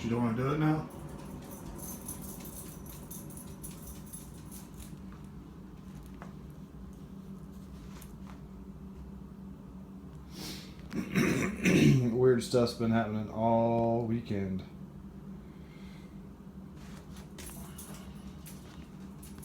You don't want to do it now? Weird stuff's been happening all weekend.